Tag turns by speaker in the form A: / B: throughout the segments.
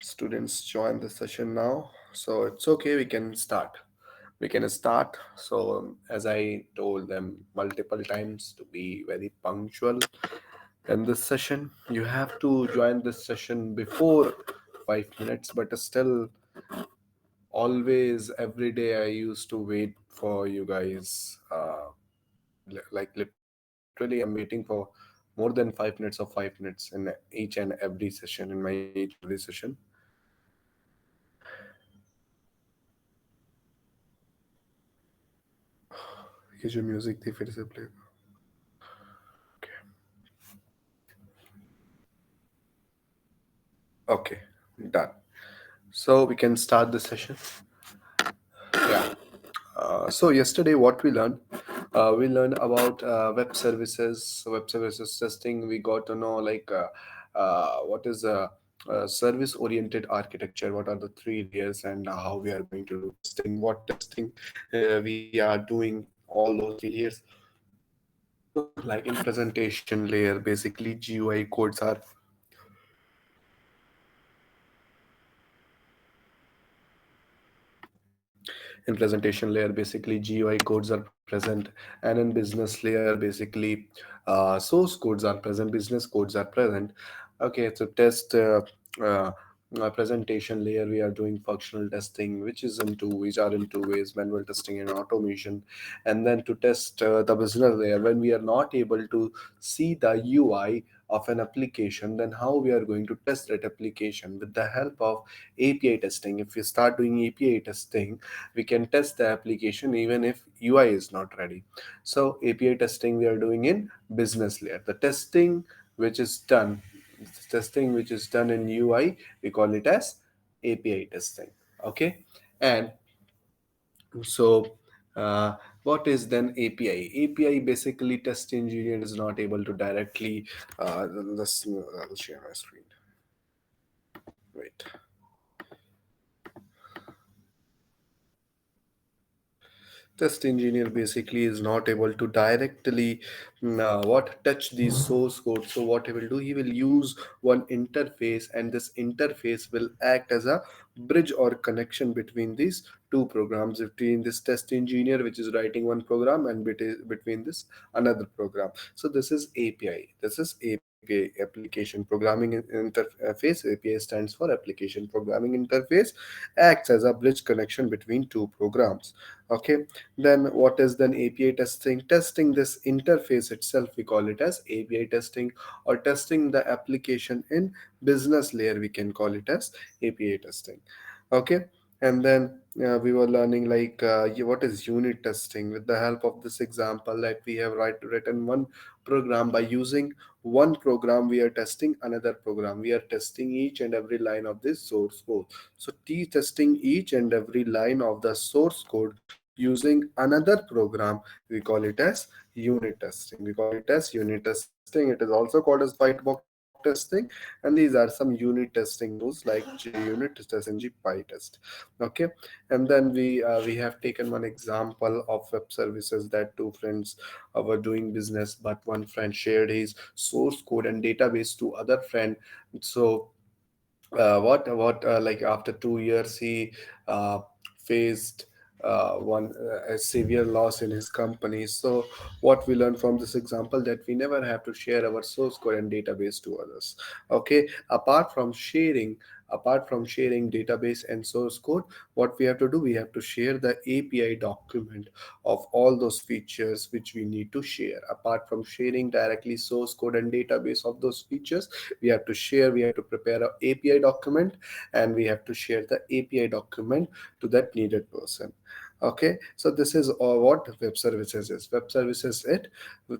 A: Students join the session now, so it's okay. We can start. So, as I told them multiple times to be very punctual in this session, you have to join this session before 5 minutes. But still, always every day I used to wait for you guys. Like literally, I'm waiting for more than 5 minutes of 5 minutes in each and every session. In my each and every session. ये जो music थी फिर से play okay, done. So we can start the session. Yeah. So yesterday, what we learned about web services testing. We got to know like what is a service-oriented architecture. What are the three layers and how we are going to do testing? What testing we are doing? All those three layers. Like in presentation layer, basically GUI codes are in presentation layer basically GUI codes are present, and in business layer basically source codes are present, business codes are present. Okay, so test presentation layer we are doing functional testing, which are in two ways: manual testing and automation. And then to test the business layer, when we are not able to see the UI of an application, then how we are going to test that application with the help of API testing. If we start doing API testing, we can test the application even if UI is not ready. So API testing we are doing in business layer. The which is done, testing which is done in UI, we call it as API testing. Okay, and so what is then API? API basically test engineer is not able to directly. I'll share my screen. Wait. Test engineer basically is not able to directly what touch the source code. So what he will do, he will use one interface, and this interface will act as a bridge or connection between these two programs, between this test engineer which is writing one program and between this another program. So this is API. This is API, application programming interface. API stands for application programming interface, acts as a bridge connection between two programs. Okay, then what is then API testing? Testing this interface itself, we call it as API testing, or testing the application in business layer, we can call it as API testing. Okay, and then we were learning like what is unit testing. With the help of this example that we have written one program, by using one program we are testing another program. We are testing each and every line of this source code. So t testing each and every line of the source code using another program, we call it as unit testing. It is also called as white box testing, and these are some unit testing tools like JUnit, TestNG, PyTest. Okay, and then we have taken one example of web services that two friends were doing business, but one friend shared his source code and database to other friend. So what like after 2 years he uh, faced one a severe loss in his company. So what we learned from this example, that we never have to share our source code and database to others. Okay, apart from sharing database and source code, what we have to do, we have to share the API document of all those features which we need to share. Apart from sharing directly source code and database of those features, we have to prepare a API document, and we have to share the API document to that needed person. Okay, so this is what web services is. Web services it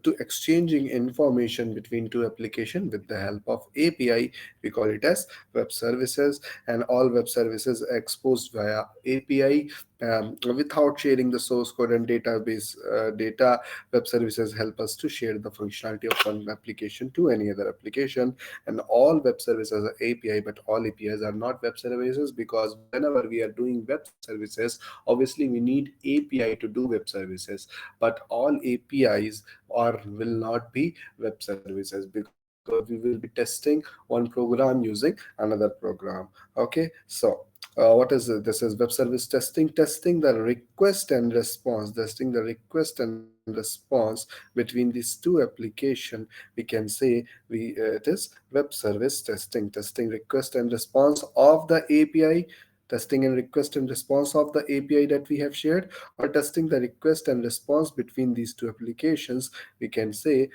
A: to exchanging information between two application with the help of API, we call it as web services. And all web services exposed via API, without sharing the source code and database data. Web services help us to share the functionality of one application to any other application. And all web services are API, but all APIs are not web services, because whenever we are doing web services, obviously we need API to do web services. But all APIs or will not be web services, because because we will be testing one program using another program. Okay, so what is it? This is web service testing, testing the request and response, testing the request and response between these two application. We can say it is web service testing, testing request and response of the API, testing and request and response of the API that we have shared, or testing the request and response between these two applications. We can say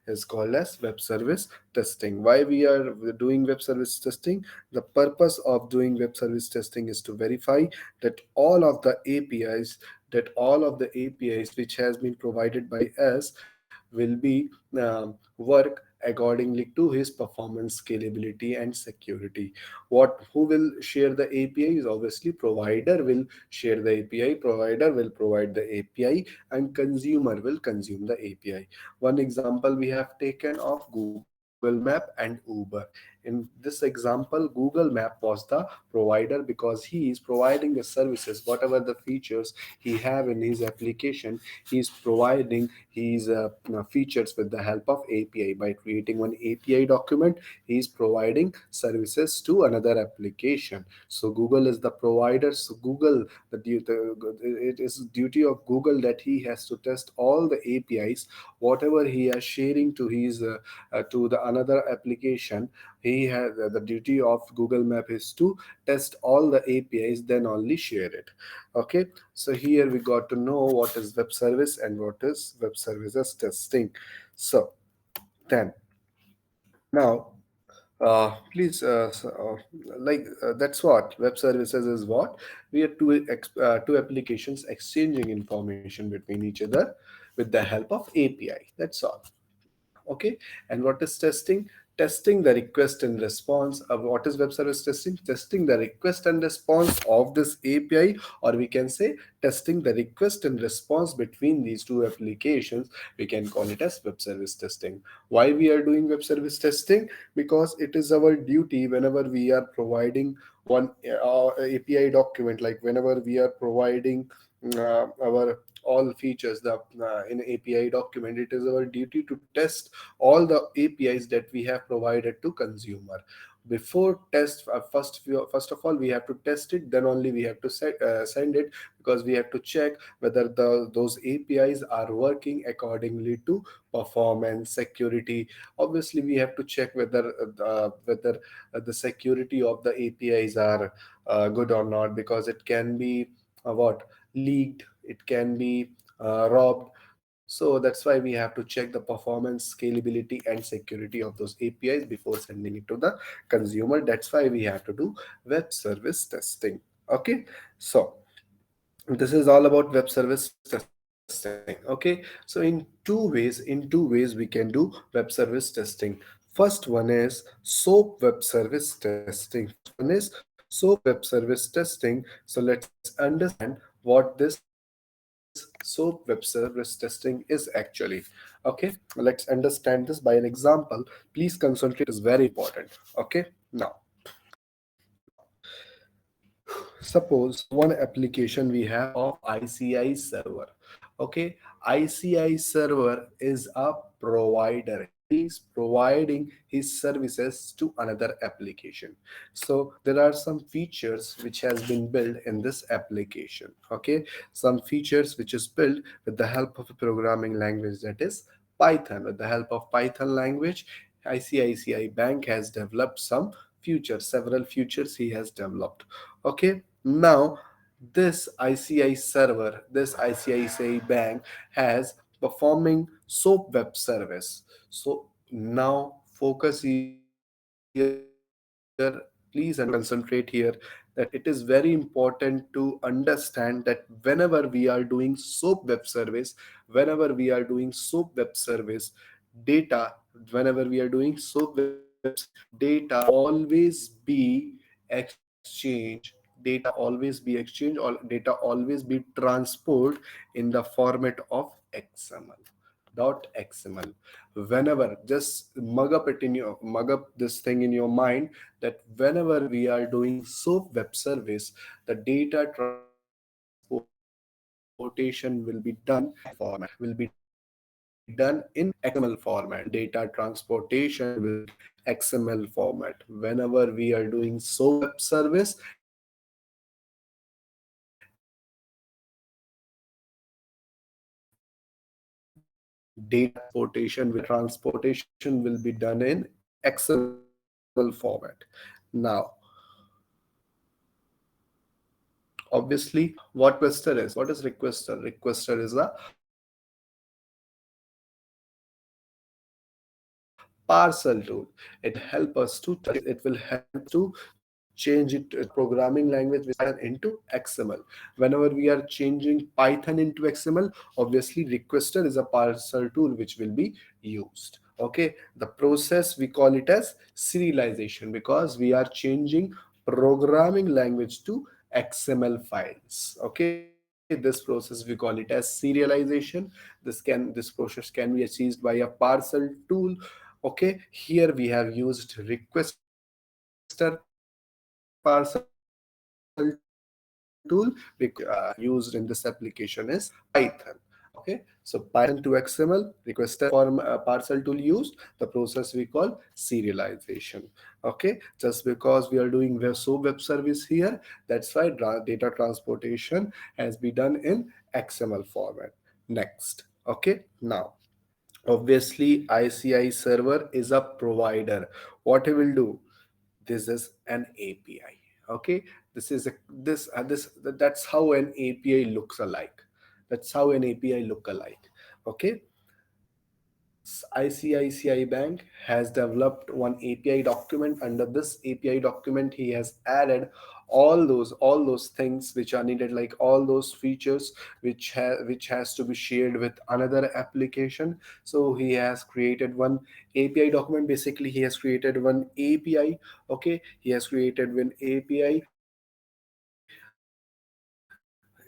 A: is called as web service testing. Why we are doing web service testing? The purpose of doing web service testing is to verify that all of the APIs which has been provided by us will be work accordingly to his performance, scalability, and security. What who will share the API is obviously provider will share the API, provider will provide the API, and consumer will consume the API. One example we have taken of Google Map and Uber. In this example, Google Map was the provider because he is providing the services, whatever the features he have in his application. He is providing his features with the help of API. By creating one API document, he is providing services to another application. So Google is the provider. So Google, it is duty of Google that he has to test all the APIs, whatever he is sharing to his to the another application. He has the duty of Google Map is to test all the APIs, then only share it. Okay, so here we got to know what is web service and what is web services testing. So then now please that's what web services is. What we are two applications exchanging information between each other with the help of API. That's all. Okay, and what is testing? Testing the request and response of what is web service testing? Testing the request and response of this API, or we can say testing the request and response between these two applications. We can call it as web service testing. Why we are doing web service testing? Because it is our duty whenever we are providing one API document, like whenever we are providing our all features in API document, it is our duty to test all the APIs that we have provided to consumer. Before test, first of all we have to test it, then only we have to send it, because we have to check whether those APIs are working accordingly to performance, security. Obviously we have to check whether the security of the APIs are good or not, because it can be what leaked, it can be robbed. So that's why we have to check the performance, scalability, and security of those APIs before sending it to the consumer. That's why we have to do web service testing. Okay, so this is all about web service testing. Okay, so in two ways we can do web service testing. First one is soap web service testing. First one is soap web service testing. So let's understand what this soap web service testing is actually. Okay, let's understand this by an example. Please concentrate here, it is very important. Okay, now suppose one application we have of ICI server. Okay, ICI server is a provider. He is providing his services to another application. So there are some features which has been built in this application. Okay, some features which is built with the help of a programming language, that is Python. With the help of Python language, ICICI Bank has developed some features, several features he has developed. Okay, now this ICI server, this ICICI bank has performing SOAP web service. So now focus here, please concentrate here, that it is very important to understand that whenever we are doing SOAP web service, data, whenever we are doing SOAP web service, data always be exchange, data always be exchanged, or data always be transport in the format of XML, dot XML. Whenever, just mug up this thing in your mind, that whenever we are doing SOAP web service, the data transportation will be done in XML format, will be done in XML format. done in XML format. Data transportation will be XML format. Whenever we are doing SOAP web service, data transportation will be done in XML format. Now, obviously, what requester is? What is requester? Requester is a parcel tool. It will help us to change the programming language which is Python into XML. Whenever we are changing Python into XML, obviously requester is a parcel tool which will be used. Okay, the process we call it as serialization because we are changing programming language to XML files. Okay, this process we call it as serialization. This process can be achieved by a parcel tool. Okay, here we have used requester parcel tool because requester parcel tool because used in this application is Python. Okay, so Python to XML, requester parcel tool used, the process we call serialization. Okay, just because we are doing web service here, that's why data transportation has been done in XML format. Next, okay, now obviously ICI server is a provider. What he will do? This is an API. Okay, this is a this that's how an API looks alike. That's how an API look alike. Okay, ICICI Bank has developed one API document. Under this API document, he has added all those things which are needed, like all those features which has to be shared with another application. So he has created one API document. Basically, he has created one API. Okay, he has created one API.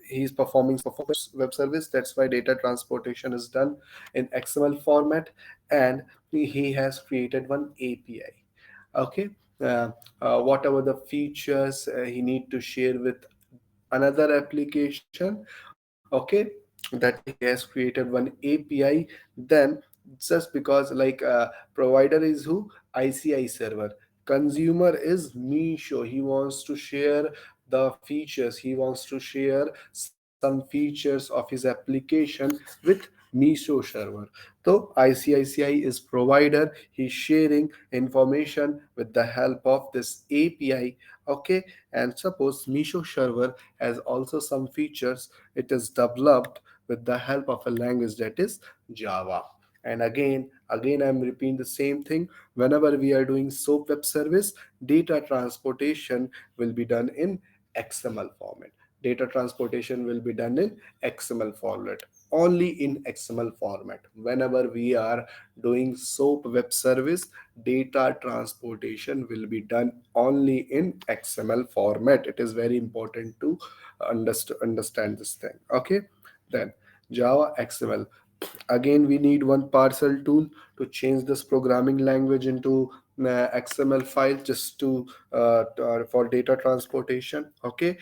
A: He is performing some web service. That's why data transportation is done in XML format, and he has created one API. Okay, uh, whatever the features he need to share with another application. Okay, that is why he has created one API. Then just because provider is who? ICI server. Consumer is Meesho. He wants to share the features. He wants to share some features of his application with Meesho server. So ICICI is provider. He's sharing information with the help of this API. Okay, and suppose Meesho server has also some features. It is developed with the help of a language that is Java. And again I'm repeating the same thing. Whenever we are doing SOAP web service, data transportation will be done in XML format. Data transportation will be done in XML format, only in XML format. Whenever we are doing SOAP web service, data transportation will be done only in XML format. It is very important to understand this thing. Okay, then Java XML. Again, we need one parcel tool to change this programming language into XML file just for data transportation. Okay,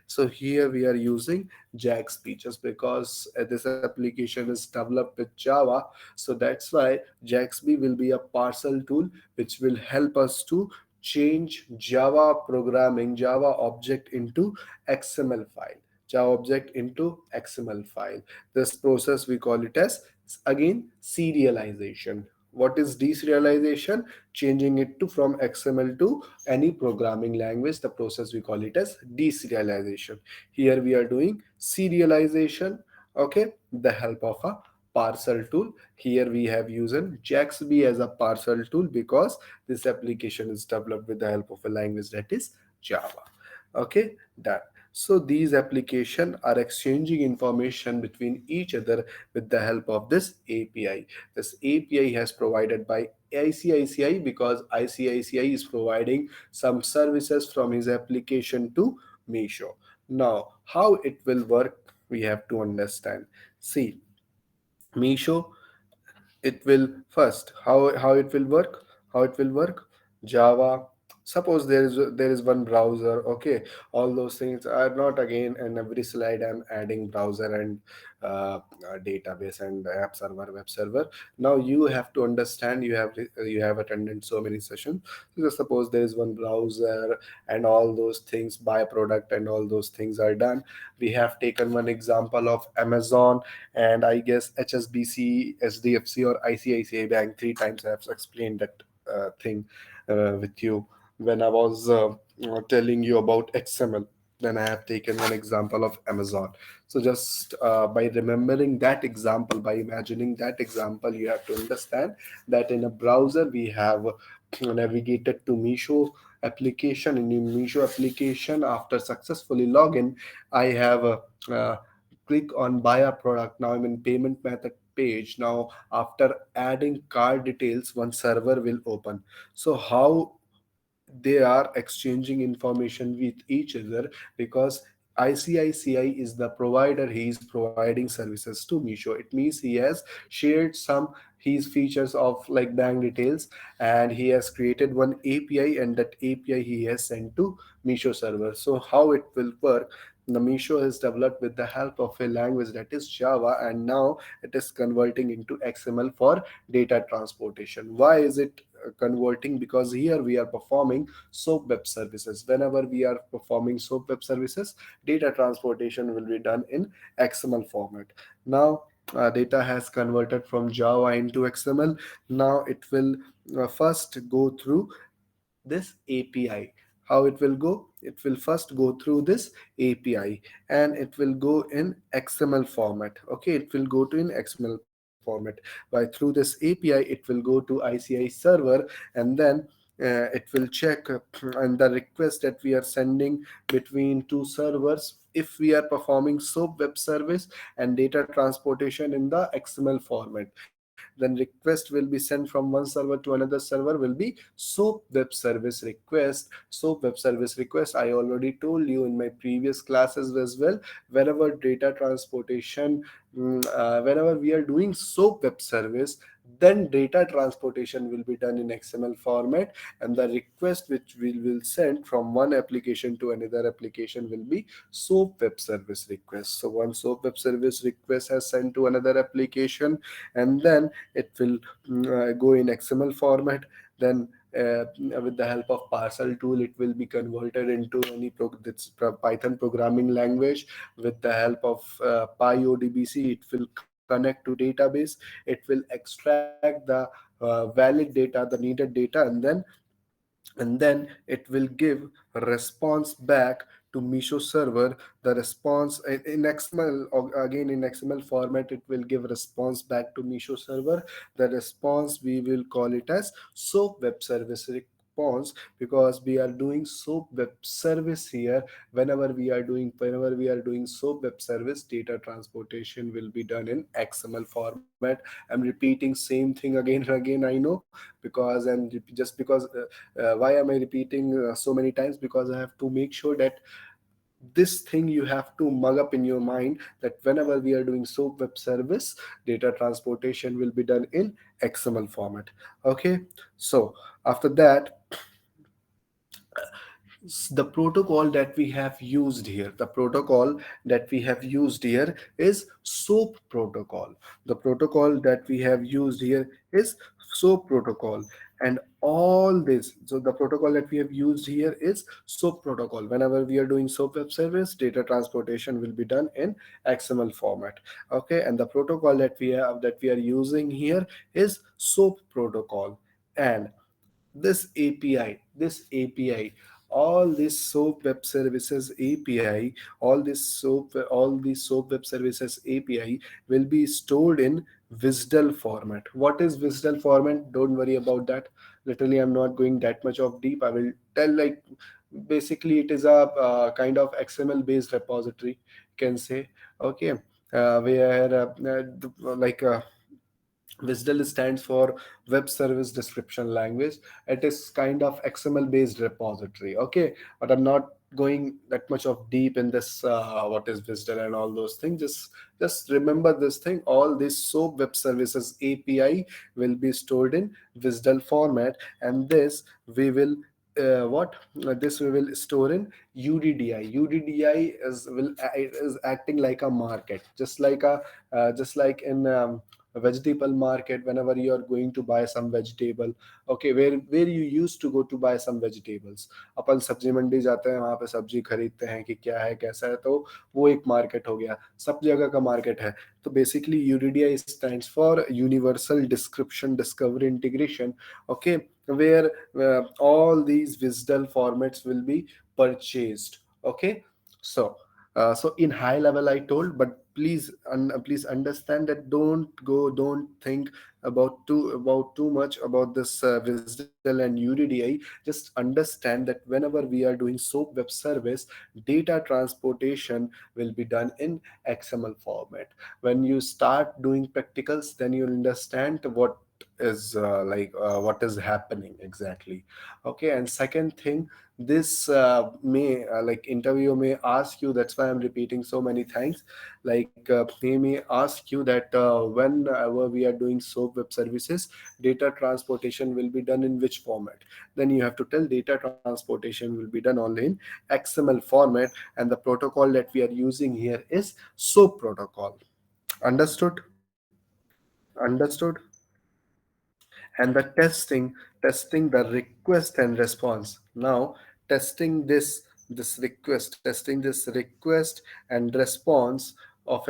A: so here we are using Jaxb just because this application is developed with Java. So that's why Jaxb will be a parcel tool which will help us to change Java programming, Java object into XML file. Java object into XML file. This process we call it as again serialization. What is deserialization? Changing it to from XML to any programming language. The process we call it as deserialization. Here we are doing serialization. Okay, the help of a parcel tool. Here we have used Jaxb as a parcel tool because this application is developed with the help of a language that is Java. Okay, done. So these applications are exchanging information between each other with the help of this API. This API has provided by ICICI because ICICI is providing some services from his application to Meesho. Now, how it will work, we have to understand. See, Meesho, it will first how it will work. How it will work? Java. suppose there is one browser. Okay, all those things are not, again, in every slide I'm adding browser and database and app server, web server. Now you have to understand, you have attended so many sessions. So just suppose there is one browser and all those things, buy product and all those things are done. We have taken one example of Amazon, and I guess HSBC, SDFC, or ICICI Bank. Three times I have explained that thing with you when I was telling you about XML. Then I have taken an example of Amazon. So just by remembering that example, by imagining that example, you have to understand that in a browser we have navigated to Misho application. In the Misho application, after successfully login, I have uh, click on buy a product. Now I'm in payment method page. Now after adding card details, one server will open. So how they are exchanging information with each other? Because ICICI is the provider, he is providing services to Misho. It means he has shared some his features of like bank details, and he has created one API, and that API he has sent to Misho server. So how it will work? The Misho is developed with the help of a language that is Java, and now it is converting into XML for data transportation. Why is it converting? Because here we are performing SOAP web services. Whenever we are performing SOAP web services, data transportation will be done in XML format. Now data has converted from Java into XML. Now it will first go through this API. How it will go? It will first go through this API, and it will go in XML format. Okay, it will go to in XML format. By through this API, it will go to ICI server, and then it will check and the request that we are sending between two servers. If we are performing SOAP web service and data transportation in the XML format, then request will be sent from one server to another server will be SOAP web service request. SOAP web service request, I already told you in my previous classes as well. Whenever data transportation, whenever we are doing SOAP web service, then data transportation will be done in XML format, and the request which we will send from one application to another application will be SOAP web service request. So one SOAP web service request has sent to another application, and then it will go in XML format. Then with the help of parcel tool, it will be converted into any Python programming language. With the help of PyODBC, it will connect to database. It will extract the valid data, the needed data, and then it will give a response back to Misho server. The response in XML, or again in XML format, it will give response back to Misho server. The response we will call it as SOAP web service response, because we are doing SOAP web service here. Whenever we are doing SOAP web service, data transportation will be done in XML format. I'm repeating same thing again and again, I know, because and just because why am I repeating so many times? Because I have to make sure that this thing you have to mug up in your mind, that whenever we are doing SOAP web service, data transportation will be done in XML format. Okay, so after that, the protocol that we have used here, the protocol that we have used here is SOAP protocol. The protocol that we have used here is SOAP protocol. And all this, so the protocol that we have used here is SOAP protocol. Whenever we are doing SOAP web service, data transportation will be done in XML format. Okay, and the protocol that we are using here is SOAP protocol. And this API, all these SOAP web services API, all these SOAP web services API will be stored in WSDL format. What is WSDL format? Don't worry about that. Literally, I'm not going that much of deep. I will tell, like, basically it is a kind of XML based repository, you can say. Okay, where like WSDL stands for Web Service Description Language. It is kind of XML based repository. Okay, but I'm not going that much of deep in this. What is WSDL and all those things? Just remember this thing. All these SOAP web services API will be stored in WSDL format, and this we will what this we will store in UDDI. UDDI is acting like a market, just like in a vegetable market. Whenever you are going to buy some vegetable, okay, where you used to go to buy some vegetables, अपन सब्जी मंडी जाते हैं, वहां पे सब्जी खरीदते हैं कि क्या है कैसा है, तो वो एक मार्केट हो गया, सब जगह का मार्केट है. तो basically UDDI stands for universal description discovery integration. Okay, where all these visual formats will be purchased. Okay, so so in high level I told, but please understand that don't think about too much about this Wisdle and UDDI. Just understand that whenever we are doing SOAP web service, data transportation will be done in XML format. When you start doing practicals, then you'll understand what is happening exactly. Okay, and second thing, this may like interview may ask you, that's why I'm repeating so many things. They may ask you that whenever we are doing SOAP web services, data transportation will be done in which format. Then you have to tell data transportation will be done only in XML format, and the protocol that we are using here is SOAP protocol. Understood? Understood? And the testing the request and response. Now testing this request and response of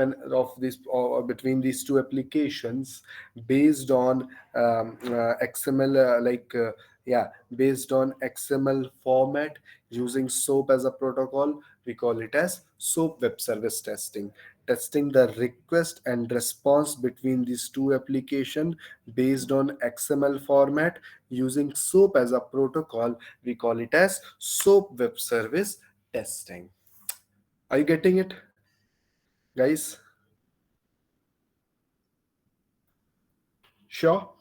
A: this, or between these two applications, based on XML, yeah, based on XML format, using SOAP as a protocol, we call it as SOAP web service testing. Testing the request and response between these two applications based on XML format, using SOAP as a protocol, we call it as SOAP web service testing. Are you getting it, guys? Sure.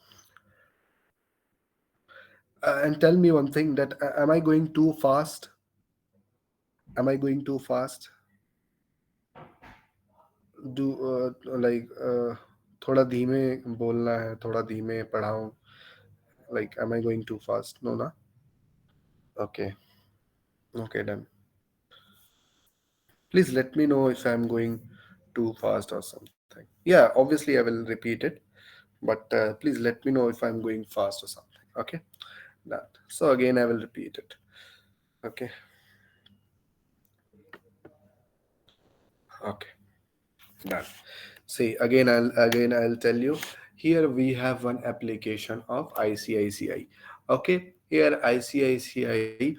A: And tell me one thing, that am I going too fast? Am I going too fast? Do थोड़ा धीमे बोलना है, थोड़ा धीमे पढ़ाऊं? Like, am I going too fast? No, na? Okay. Okay, done. Please let me know if I'm going too fast or something. Yeah, obviously I will repeat it, but please let me know if I'm going fast or something. Okay, that. So again, I will repeat it. Okay, okay, done. See, again I'll tell you. Here we have one application of ICICI. Okay, here ICICI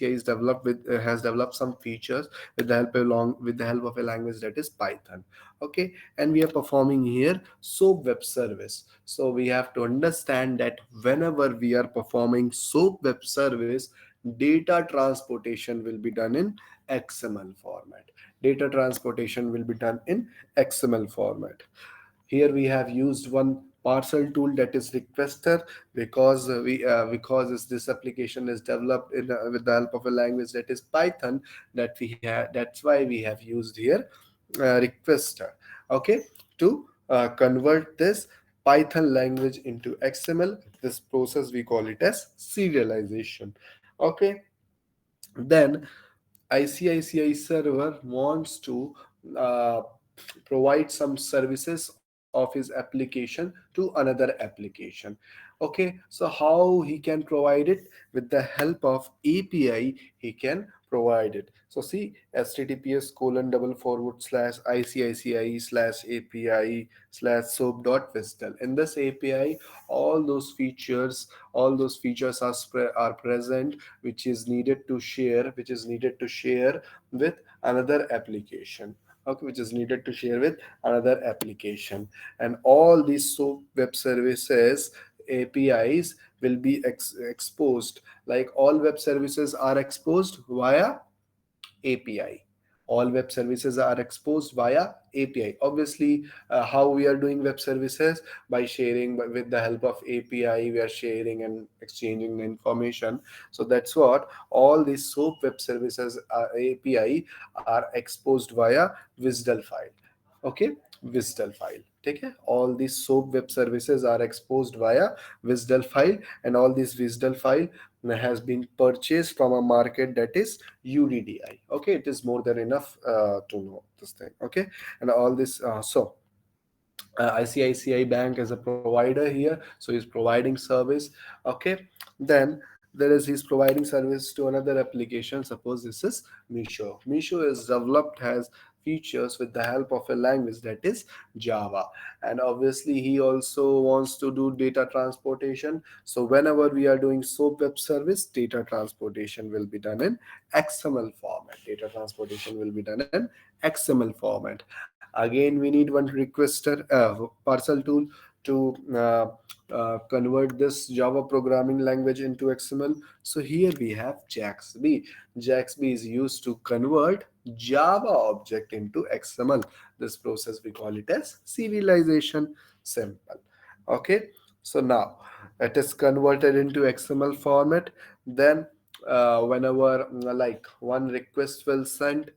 A: is developed with has developed some features with the help of a language that is Python. Okay, and we are performing here SOAP web service. So we have to understand that whenever we are performing SOAP web service, data transportation will be done in XML format. Data transportation will be done in XML format. Here we have used one parcel tool, that is requester, because this application is developed with the help of a language that is Python, that's why we have used here requester. Okay, to convert this Python language into XML. This process we call it as serialization. Okay, then ICICI server wants to uh, provide some services of his application to another application. Okay, so how he can provide it? With the help of API, he can provide it. So see, https colon double forward slash ICICI slash API slash soap dot vistal. In this API, all those features are present, which is needed to share with another application. Okay, which is needed to share with another application. And all these SOAP web services APIs will be exposed, like all web services are exposed via API. All web services are exposed via API. Obviously, how we are doing web services? By sharing, with the help of API, we are sharing and exchanging the information. So that's what all these SOAP web services API are exposed via WSDL file. Okay, WSDL file. ठीक है. All these SOAP web services are exposed via WSDL file, and all this WSDL file has been purchased from a market that is UDDI. Okay, it is more than enough to know this thing. Okay, and all this ICICI Bank is a provider here, so he's providing service. Okay, then there is he's providing service to another application. Suppose this is Misho. Misho is developed, has features with the help of a language that is Java, and obviously he also wants to do data transportation. So whenever we are doing SOAP web service, data transportation will be done in XML format. Data transportation will be done in XML format. Again, we need one requester parcel tool to convert this Java programming language into XML. So here we have JAXB. JAXB is used to convert Java object into XML. This process we call it as serialization. Simple. Okay. So now it is converted into XML format. Then whenever like one request will send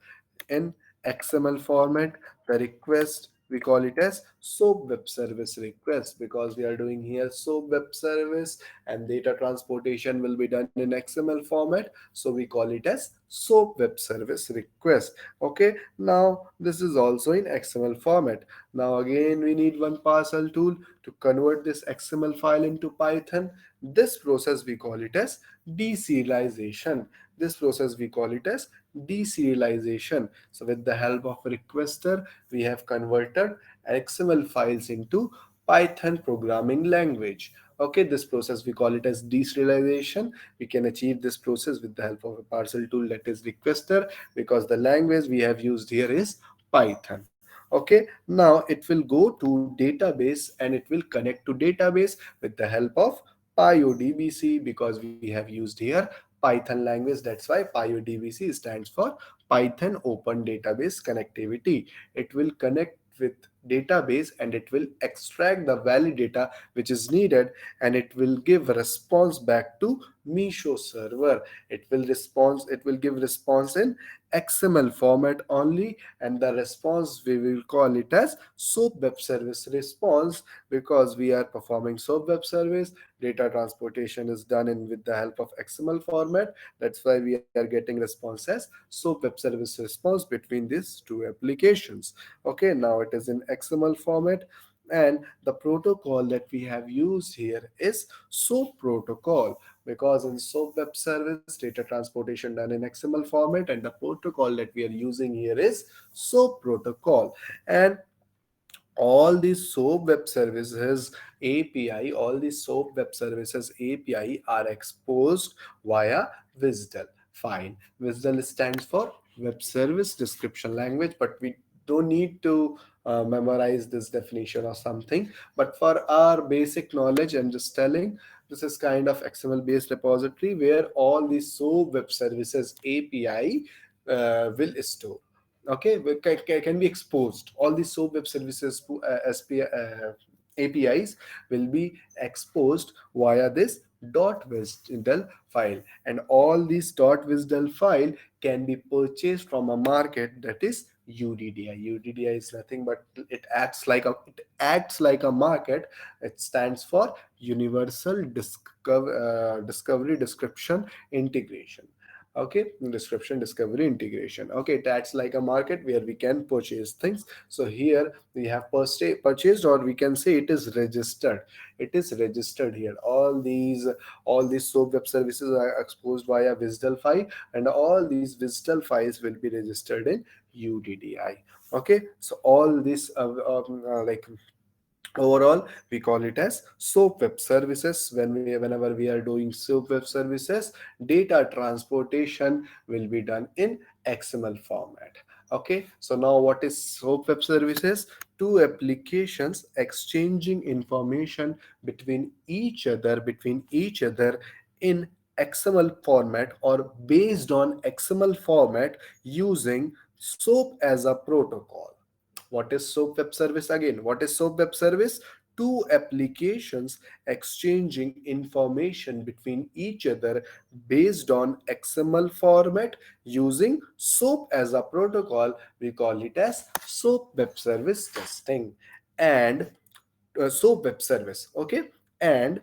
A: in XML format, the request we call it as SOAP web service request, because we are doing here SOAP web service and data transportation will be done in XML format. So we call it as SOAP web service request. Okay, now this is also in XML format. Now again we need one parcel tool to convert this XML file into Python. This process we call it as deserialization. This process we call it as deserialization. So with the help of a requester, we have converted XML files into Python programming language. Okay, this process we call it as deserialization. We can achieve this process with the help of a parcel tool that is requester, because the language we have used here is Python. Okay, now it will go to database and it will connect to database with the help of PyODBC, because we have used here Python language. That's why PyODBC stands for Python Open Database Connectivity. It will connect with database and it will extract the valid data which is needed, and it will give response back to Misho server. It will give response in XML format only, and the response we will call it as SOAP web service response, because we are performing SOAP web service. Data transportation is done in with the help of XML format. That's why we are getting response as SOAP web service response between these two applications. Okay, now it is in XML format, and the protocol that we have used here is SOAP protocol, because in SOAP web service data transportation done in XML format, and the protocol that we are using here is SOAP protocol. And all these SOAP web services API are exposed via WSDL. Fine. WSDL stands for Web Service Description Language, but we don't need to memorize this definition or something. But for our basic knowledge, I'm just telling this is kind of XML based repository where all these SOAP web services API will store. Okay, can be exposed. All these SOAP web services APIs will be exposed via this .wisdel file, and all these .wisdel file can be purchased from a market that is UDDI. UDDI is nothing but it acts like a market. It stands for Universal Discovery Description Integration. Okay, description discovery integration. Okay, it acts like a market where we can purchase things. So here we have purchased, or we can say it is registered. It is registered here. All these SOAP web services are exposed via WSDL file, and all these WSDL files will be registered in UDDI. Okay, so all this like overall we call it as SOAP web services. Whenever we are doing SOAP web services, data transportation will be done in XML format. Okay, so now what is SOAP web services? Two applications exchanging information between each other in XML format, or based on XML format, using SOAP as a protocol. What is SOAP web service again? What is SOAP web service? Two applications exchanging information between each other based on XML format using SOAP as a protocol. We call it as SOAP web service testing. and SOAP web service. Okay, and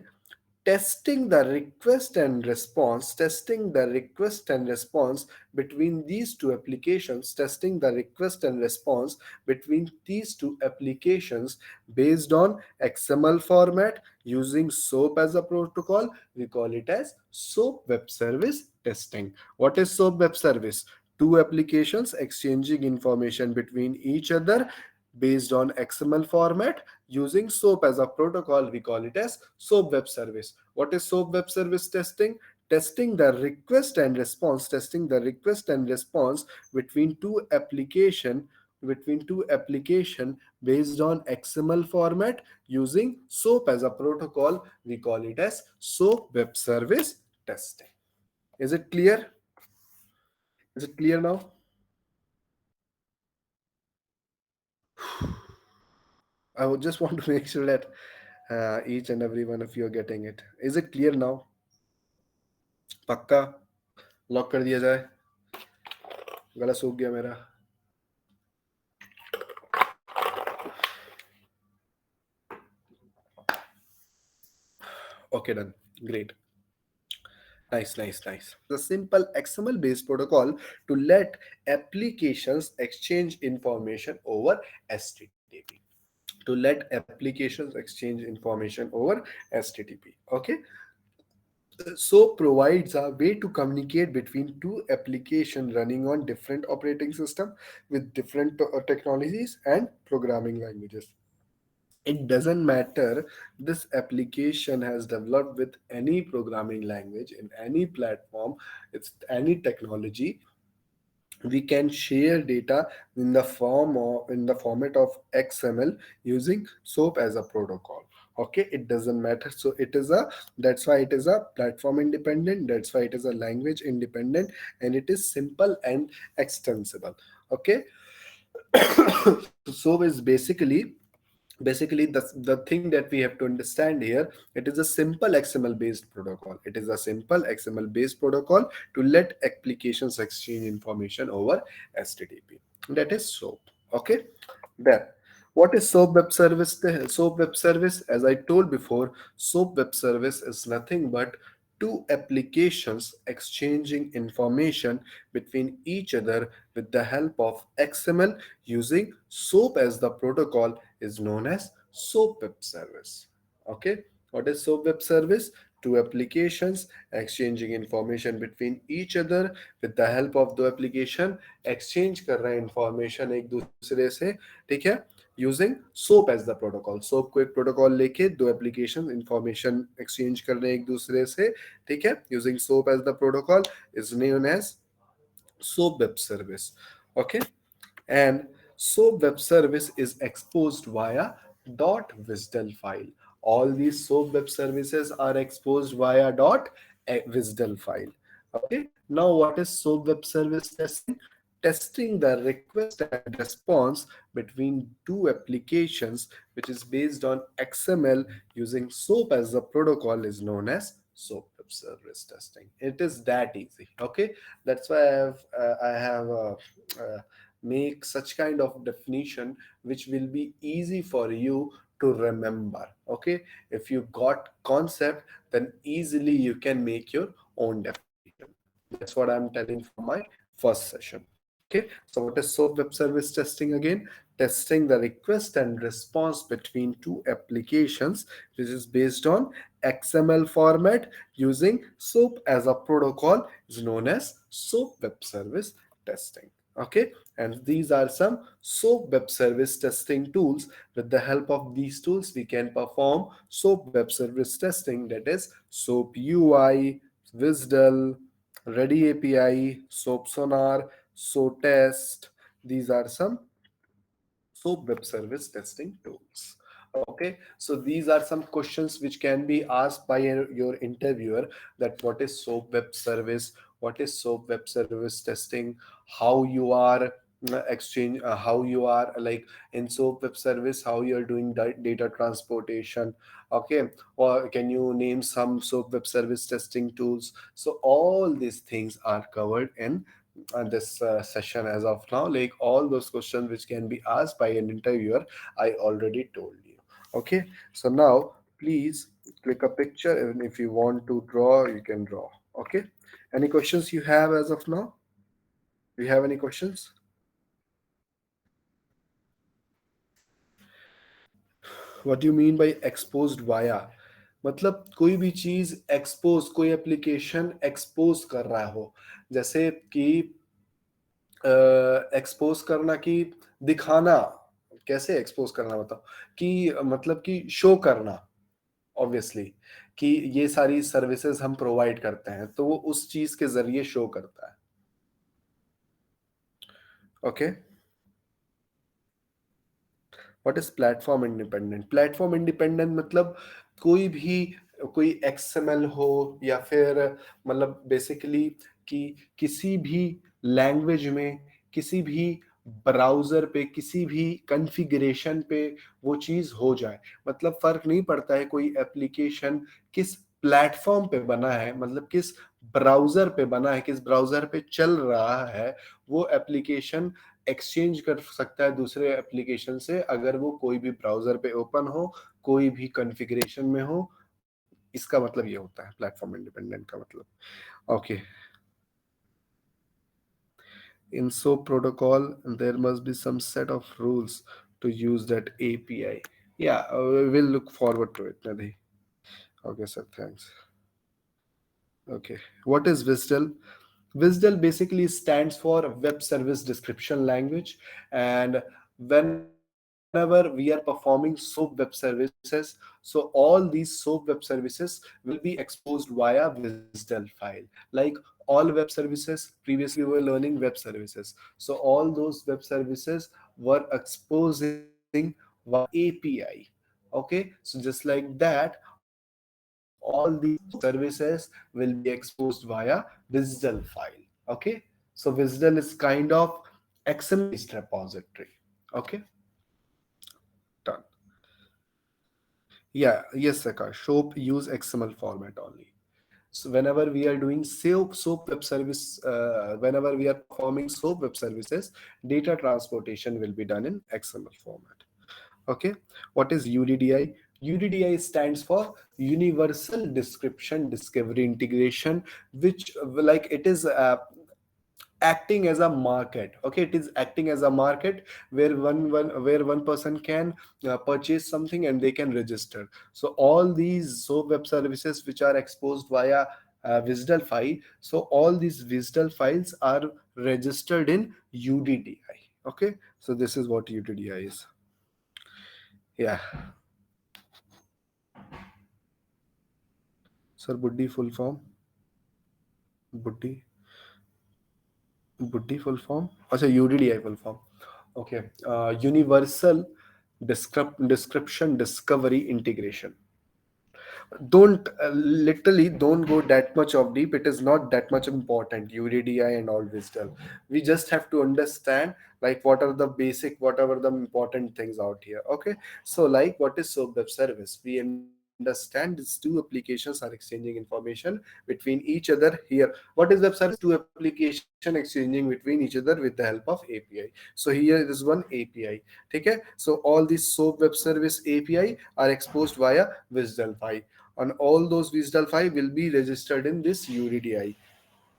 A: testing the request and response between these two applications, testing the request and response between these two applications based on XML format using SOAP as a protocol. We call it as SOAP web service testing. What is SOAP web service? Two applications exchanging information between each other based on XML format using SOAP as a protocol. We call it as SOAP web service. What is SOAP web service testing? Testing the request and response between two application based on XML format using SOAP as a protocol. We call it as SOAP web service testing. Is it clear? Is it clear now? I would just want to make sure that each and every one of you are getting it. Is it clear now? पक्का lock कर दिया जाए. गला सूख गया मेरा. Okay, done. Great. Nice, nice, nice. A simple XML based protocol to let applications exchange information over HTTP. To let applications exchange information over HTTP. Okay. So provides a way to communicate between two applications running on different operating system with different technologies and programming languages. It doesn't matter this application has developed with any programming language in any platform, it's any technology. We can share data in the format of XML using SOAP as a protocol. Okay, it doesn't matter. So it is a that's why it is a platform independent, that's why it is a language independent, and it is simple and extensible. Okay. So SOAP is basically the thing that we have to understand here. It is a simple XML based protocol. It is a simple XML based protocol to let applications exchange information over HTTP. That is SOAP. Okay. Then what is SOAP web service? SOAP web service, as I told before, SOAP web service is nothing but two applications exchanging information between each other with the help of XML using SOAP as the protocol is known as SOAP web service. Okay, what is SOAP web service? Two applications exchanging information between each other with the help of the application exchange कर रहे हैं information एक दूसरे से. ठीक है, using SOAP as the protocol. SOAP को एक protocol लेके दो application information exchange कर रहे हैं एक दूसरे से. ठीक है, using SOAP as the protocol is known as SOAP web service. Okay, and SOAP web service is exposed via .wisdel file. All these SOAP web services are exposed via .wisdel file. Okay. Now, what is SOAP web service testing? Testing the request and response between two applications, which is based on XML using SOAP as a protocol, is known as SOAP web service testing. It is that easy. Okay. That's why I have make such kind of definition which will be easy for you to remember. Okay, if you got concept, then easily you can make your own definition. That's what I'm telling from my first session. Okay, so what is SOAP web service testing again? Testing the request and response between two applications, which is based on XML format using SOAP as a protocol, is known as SOAP web service testing. Okay, and these are some SOAP web service testing tools. With the help of these tools, we can perform SOAP web service testing, that is SOAP UI, WSDL, Ready API, SOAP Sonar, SOAP Test. These are some SOAP web service testing tools. Okay, so these are some questions which can be asked by your interviewer, that what is SOAP web service, what is SOAP web service testing, how you are how you are like in SOAP web service, how you are doing data transportation. Okay, or can you name some SOAP web service testing tools? So all these things are covered in this session as of now. Like all those questions which can be asked by an interviewer, I already told you. Okay, so now please click a picture, and if you want to draw, you can draw. Okay, any questions you have as of now? Do you have any questions? What do you mean by exposed via? मतलब कोई भी चीज expose, कोई application expose कर रहा हो, जैसे कि एक्सपोज करना, कि दिखाना, कैसे एक्सपोज करना बताओ, कि मतलब कि शो करना, ऑब्वियसली, कि ये सारी सर्विसेज हम प्रोवाइड करते हैं, तो वो उस चीज के जरिए शो करता है। Okay, what is platform independent? Platform independent मतलब कोई भी, कोई एक्सएमएल हो, या फिर मतलब बेसिकली कि किसी भी लैंग्वेज में, किसी भी ब्राउजर पे, किसी भी कॉन्फ़िगरेशन पे वो चीज हो जाए। मतलब फर्क नहीं पड़ता है कोई एप्लीकेशन किस प्लेटफॉर्म पे बना है, मतलब किस ब्राउजर पे बना है, किस ब्राउजर पे चल रहा है, वो एप्लीकेशन एक्सचेंज कर सकता है दूसरे एप्लीकेशन से, अगर वो कोई भी ब्राउजर पे ओपन हो, कोई भी कॉन्फ़िगरेशन में हो। इसका मतलब ये होता है प्लेटफॉर्म इंडिपेंडेंट का मतलब। Okay, in SOAP protocol there must be some set of rules to use that API. Yeah, we'll look forward to it, Nadhi. Okay, sir, thanks. Okay, what is WSDL? WSDL basically stands for Web Service Description Language, and whenever we are performing SOAP web services, so all these SOAP web services will be exposed via WSDL file. Like all web services, previously we were learning web services, so all those web services were exposing via API. Okay, so just like that, all these services will be exposed via WSDL file. Okay, so WSDL is kind of XML based repository. Okay, done. Yeah, yes, Akash. SOAP use XML format only. So whenever we are doing SOAP web service, whenever we are performing SOAP web services, data transportation will be done in XML format. Okay, what is UDDI? UDDI stands for Universal Description Discovery Integration, which like it is acting as a market. Okay, it is acting as a market where one person can purchase something and they can register. So all these soap web services which are exposed via WSDL file, so all these WSDL files are registered in UDDI. Okay, so this is what UDDI is. Yeah, sir, Buddy full form. Buddy, Buddy full form. Also UDDI full form. Okay, Universal Description Discovery Integration. Don't literally don't go that much of deep. It is not that much important, UDDI and all wisdom. We just have to understand like what are the basic, whatever the important things out here. Okay, so like what is SOAP web service? We understand these two applications are exchanging information between each other here. What is web service? Two application exchanging between each other with the help of API. So here is one API. Okay, so all these SOAP web service API are exposed via WSDL file, and all those WSDL file will be registered in this UDDI,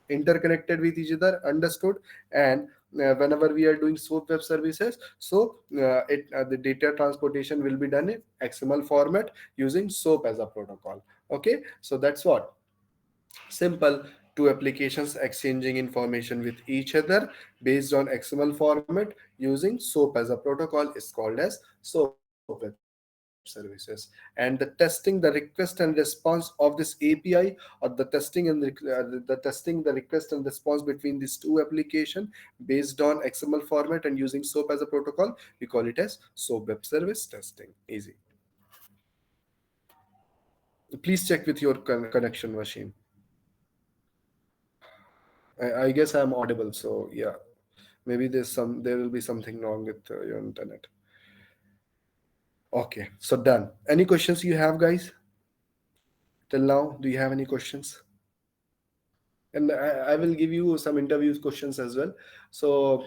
A: interconnected with each other. Understood? And whenever we are doing SOAP web services, so the data transportation will be done in XML format using SOAP as a protocol. Okay, so that's what simple. Two applications exchanging information with each other based on XML format using SOAP as a protocol is called as SOAP web services. And the testing, the request and response of this API, or the testing, the request and response between these two application based on XML format and using SOAP as a protocol, we call it as SOAP web service testing. Easy. Please check with your connection, Washim. I guess I'm audible, so yeah. Maybe there will be something wrong with your internet. Okay, so done. Any questions you have, guys? Till now, do you have any questions? and I will give you some interview questions as well. So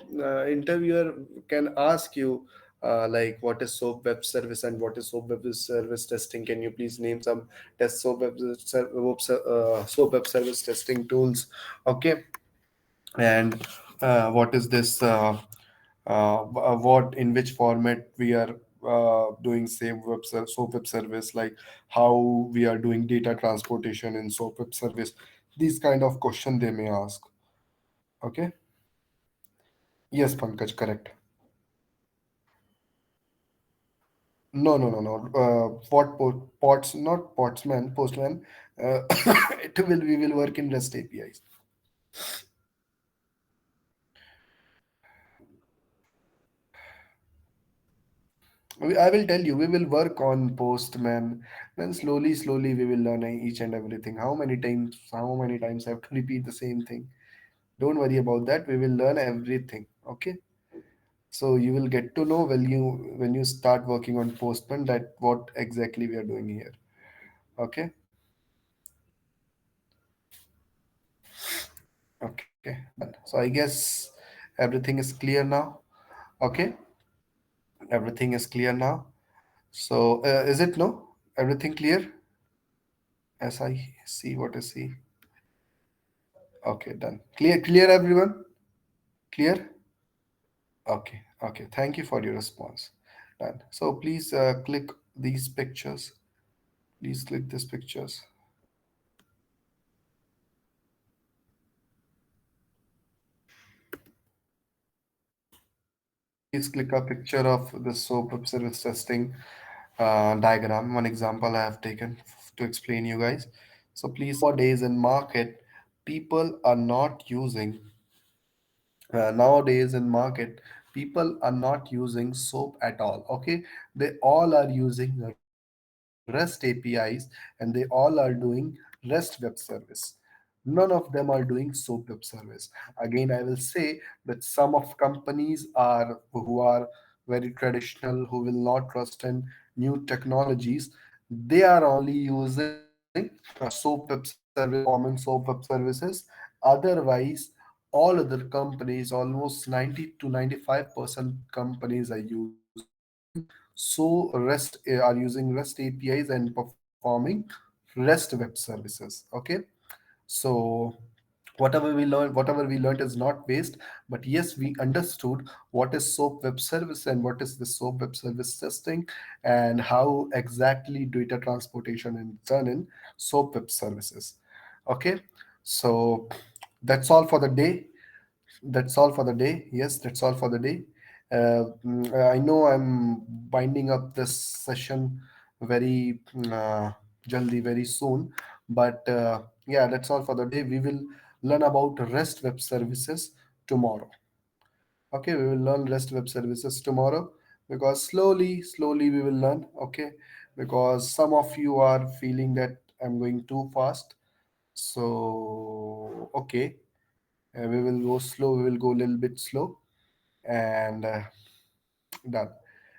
A: interviewer can ask you like what is SOAP web service and what is SOAP web service testing. Can you please name some test SOAP web service testing tools? Okay. And what is this what in which format we are doing same SOAP web service, like how we are doing data transportation in SOAP web service. These kind of question they may ask. Okay. Yes, Pankaj, correct. No, no, no, no. Pots, not Potsman, Postman. It will we will work in REST APIs. I will tell you, we will work on Postman. Then slowly, slowly, we will learn each and everything. How many times I have to repeat the same thing? Don't worry about that. We will learn everything. Okay. So you will get to know when you start working on Postman that what exactly we are doing here. Okay. Okay. Done. So I guess everything is clear now. Okay. Everything is clear now. So is it no? Everything clear? As I see what I see. Okay, done. Clear, clear, everyone? Clear? Okay, okay. Thank you for your response. Done. So please click these pictures. Please click these pictures. Please click a picture of the SOAP web service testing diagram. One example I have taken to explain you guys. So please, nowadays in market, people are not using nowadays in market, people are not using SOAP at all. Okay, they all are using REST APIs, and they all are doing REST web service. None of them are doing SOAP web service. Again, I will say that some of companies are who are very traditional, who will not trust in new technologies. They are only using SOAP web service, performing SOAP web services. Otherwise, all other companies, almost 90 to 95% companies are using REST APIs and performing REST web services. Okay. So whatever we learned is not waste, but yes, we understood what is SOAP web service and what is the SOAP web service testing, and how exactly data transportation is done in SOAP web services. Okay. So that's all for the day. That's all for the day. Yes, that's all for the day. I know I'm binding up this session very jaldi, very soon, but yeah, that's all for the day. We will learn about REST web services tomorrow. Okay, we will learn REST web services tomorrow, because slowly, slowly we will learn. Okay, because some of you are feeling that I'm going too fast. So, okay, we will go slow, we will go a little bit slow, and done.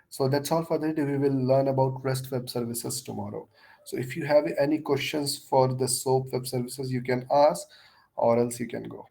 A: So that's all for the day. We will learn about REST web services tomorrow. So if you have any questions for the SOAP web services, you can ask, or else you can go.